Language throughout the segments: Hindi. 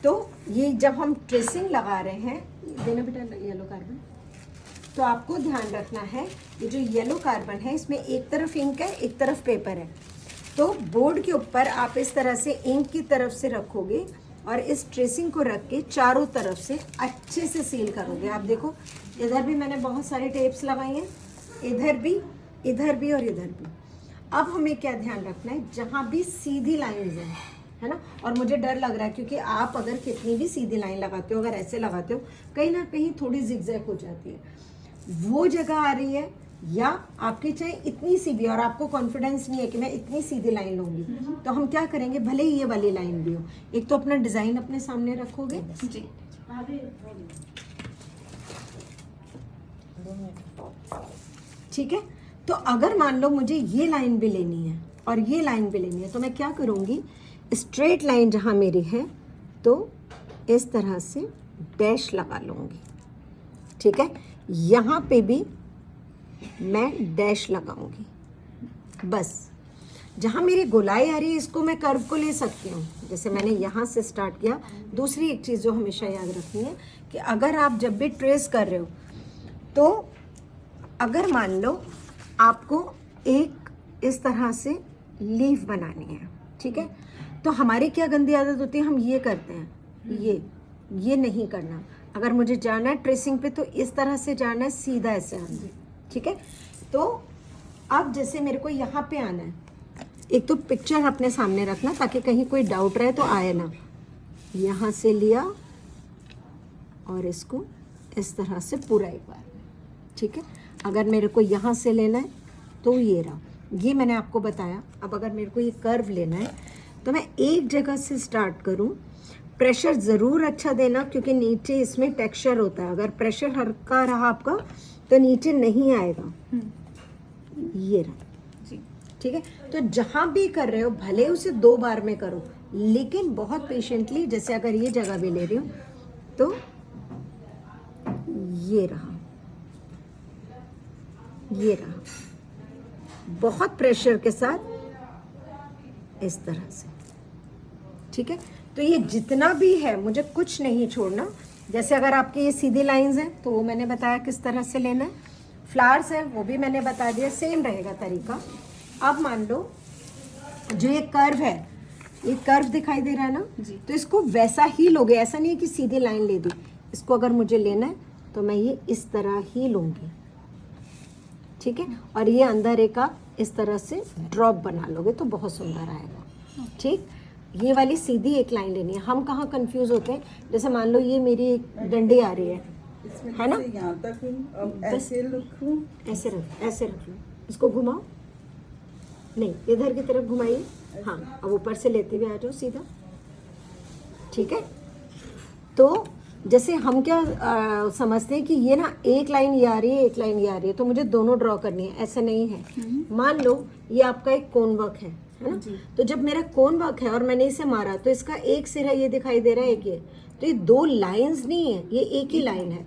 तो ये जब हम ट्रेसिंग लगा रहे हैं, देना बेटा येलो कार्बन, तो आपको ध्यान रखना है ये जो येलो कार्बन है इसमें एक तरफ इंक है एक तरफ पेपर है। तो बोर्ड के ऊपर आप इस तरह से इंक की तरफ से रखोगे और इस ट्रेसिंग को रख के चारों तरफ से अच्छे से सील करोगे। आप देखो इधर भी मैंने बहुत सारी टेप्स लगाई हैं, इधर भी और इधर भी। अब हमें क्या ध्यान रखना है, जहाँ भी सीधी लाइंस हैं, है ना, और मुझे डर लग रहा है क्योंकि आप अगर कितनी भी सीधी लाइन लगाते हो, अगर ऐसे लगाते हो कहीं ना कहीं थोड़ी जिगजैग हो जाती है, वो जगह आ रही है, या आपकी चाहे इतनी सी भी और आपको कॉन्फिडेंस नहीं है कि मैं इतनी सीधी लाइन लूंगी, तो हम क्या करेंगे, भले ही ये वाली लाइन भी हो, एक तो अपना डिजाइन अपने सामने रखोगे जी, ठीक है। तो अगर मान लो मुझे ये लाइन भी लेनी है और ये लाइन भी लेनी है, तो मैं क्या करूंगी, स्ट्रेट लाइन जहां मेरी है तो इस तरह से डैश लगा लूंगी, ठीक है। यहाँ पे भी मैं डैश लगाऊंगी, बस जहाँ मेरी गोलाई आ रही है इसको मैं कर्व को ले सकती हूँ, जैसे मैंने यहाँ से स्टार्ट किया। दूसरी एक चीज़ जो हमेशा याद रखनी है कि अगर आप जब भी ट्रेस कर रहे हो, तो अगर मान लो आपको एक इस तरह से लीफ बनानी है, ठीक है, तो हमारी क्या गंदी आदत होती है, हम ये करते हैं, ये नहीं करना। अगर मुझे जाना है ट्रेसिंग पे तो इस तरह से जाना है, सीधा ऐसे आना है, ठीक है। तो अब जैसे मेरे को यहाँ पे आना है, एक तो पिक्चर अपने सामने रखना ताकि कहीं कोई डाउट रहे तो आए ना। यहाँ से लिया और इसको इस तरह से पूरा एक बार, ठीक है। अगर मेरे को यहाँ से लेना है तो ये रहा, ये मैंने आपको बताया। अब अगर मेरे को ये कर्व लेना है तो मैं एक जगह से स्टार्ट करूँ। प्रेशर ज़रूर अच्छा देना क्योंकि नीचे इसमें टेक्सचर होता है, अगर प्रेशर हल्का रहा आपका तो नीचे नहीं आएगा। ये रहा जी, ठीक है। तो जहाँ भी कर रहे हो भले उसे 2 बार में करो, लेकिन बहुत पेशेंटली, जैसे अगर ये जगह भी ले रही हूँ तो ये रहा, बहुत प्रेशर के साथ इस तरह से, ठीक है। तो ये जितना भी है मुझे कुछ नहीं छोड़ना। जैसे अगर आपकी ये सीधी लाइंस हैं तो वो मैंने बताया किस तरह से लेना है, फ्लावर्स है वो भी मैंने बता दिया, सेम रहेगा तरीका। अब मान लो जो ये कर्व है, ये कर्व दिखाई दे रहा है ना जी, तो इसको वैसा ही लोगे, ऐसा नहीं है कि सीधी लाइन ले दी। इसको अगर मुझे लेना है तो मैं ये इस तरह ही लूँगी, ठीक है। और ये अंदर एक आप इस तरह से ड्रॉप बना लोगे तो बहुत सुंदर आएगा, ठीक। ये वाली सीधी एक लाइन लेनी है। हम कहाँ कंफ्यूज होते हैं, जैसे मान लो ये मेरी एक डंडी आ रही है ना, यहाँ तक अब ऐसे रखूं, ऐसे रख लो, इसको घुमाओ, नहीं इधर की तरफ घुमाइए, हाँ, अब ऊपर से लेते हुए आ जाओ सीधा, ठीक है। तो जैसे हम क्या समझते हैं कि ये ना एक लाइन ये आ रही है, एक लाइन ये आ रही है, तो मुझे दोनों ड्रॉ करनी है, ऐसा नहीं है। मान लो ये आपका एक कोन वर्क है ना, तो जब मेरा कोन वर्क है और मैंने इसे मारा तो इसका एक सिरा ये दिखाई दे रहा है, एक ये, तो ये 2 लाइंस नहीं है, ये एक ही लाइन है।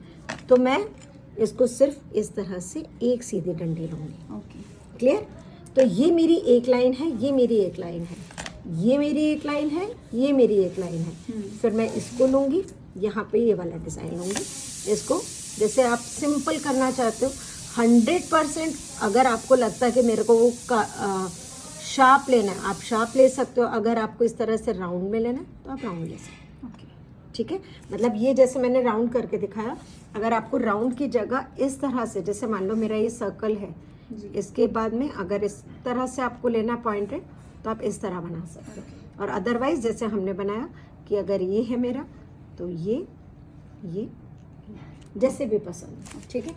तो मैं इसको सिर्फ इस तरह से एक सीधी डंडी लूंगी, क्लियर। तो ये मेरी एक लाइन है, ये मेरी एक लाइन है, ये मेरी एक लाइन है, ये मेरी एक लाइन है। फिर मैं इसको लूंगी, यहाँ पे ये वाला डिज़ाइन लूंगी, इसको जैसे आप सिंपल करना चाहते हो 100%। अगर आपको लगता है कि मेरे को वो शार्प लेना है, आप शार्प ले सकते हो। अगर आपको इस तरह से राउंड में लेना है तो आप राउंड ले सकते हो, ठीक है। मतलब ये जैसे मैंने राउंड करके दिखाया, अगर आपको राउंड की जगह इस तरह से, जैसे मान लो मेरा ये सर्कल है, इसके बाद में अगर इस तरह से आपको लेना पॉइंटेड तो आप इस तरह बना सकते हो। और अदरवाइज जैसे हमने बनाया कि अगर ये है मेरा तो ये जैसे भी पसंद, ठीक है।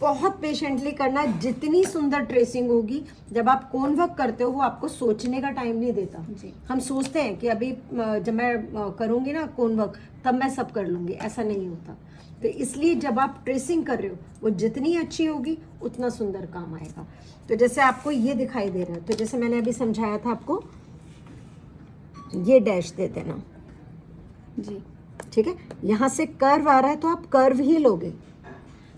बहुत पेशेंटली करना, जितनी सुंदर ट्रेसिंग होगी। जब आप कोन वर्क करते हो वो आपको सोचने का टाइम नहीं देता। हम सोचते हैं कि अभी जब मैं करूँगी ना कोन वर्क तब मैं सब कर लूँगी, ऐसा नहीं होता। तो इसलिए जब आप ट्रेसिंग कर रहे हो वो जितनी अच्छी होगी उतना सुंदर काम आएगा। तो जैसे आपको ये दिखाई दे रहा है, तो जैसे मैंने अभी समझाया था आपको, ये डैश दे देना जी, ठीक है। यहाँ से कर्व आ रहा है तो आप कर्व ही लोगे।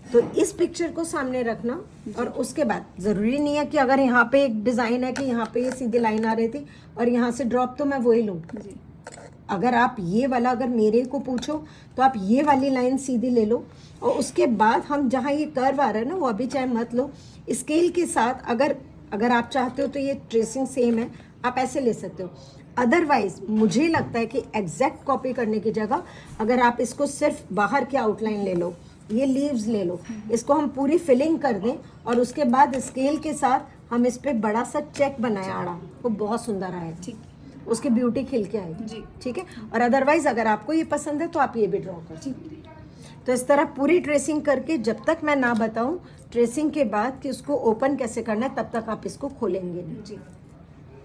तो इस पिक्चर को सामने रखना और उसके बाद ज़रूरी नहीं है कि अगर यहाँ पे एक डिज़ाइन है कि यहाँ पे ये सीधी लाइन आ रही थी और यहाँ से ड्रॉप तो मैं वही लूँ। अगर आप ये वाला, अगर मेरे को पूछो तो आप ये वाली लाइन सीधी ले लो, और उसके बाद हम जहाँ ये कर्व आ रहा है ना, वो अभी चाहे मत लो, स्केल के साथ अगर आप चाहते हो तो ये ट्रेसिंग सेम है, आप ऐसे ले सकते हो। अदरवाइज मुझे लगता है कि एग्जैक्ट कॉपी करने की जगह अगर आप इसको सिर्फ बाहर की आउटलाइन ले लो, ये लीव्स ले लो, इसको हम पूरी फिलिंग कर दें और उसके बाद स्केल के साथ हम इस पे बड़ा सा चेक बनाया आड़ा, वो बहुत सुंदर आया, ठीक, उसकी ब्यूटी खिल के आएगी जी। ठीक है। और अदरवाइज अगर आपको ये पसंद है तो आप ये भी ड्रॉ कर सकते हैं। तो इस तरह पूरी ट्रेसिंग करके, जब तक मैं ना बताऊं ट्रेसिंग के बाद कि उसको ओपन कैसे करना है, तब तक आप इसको खोलेंगे नहीं। जी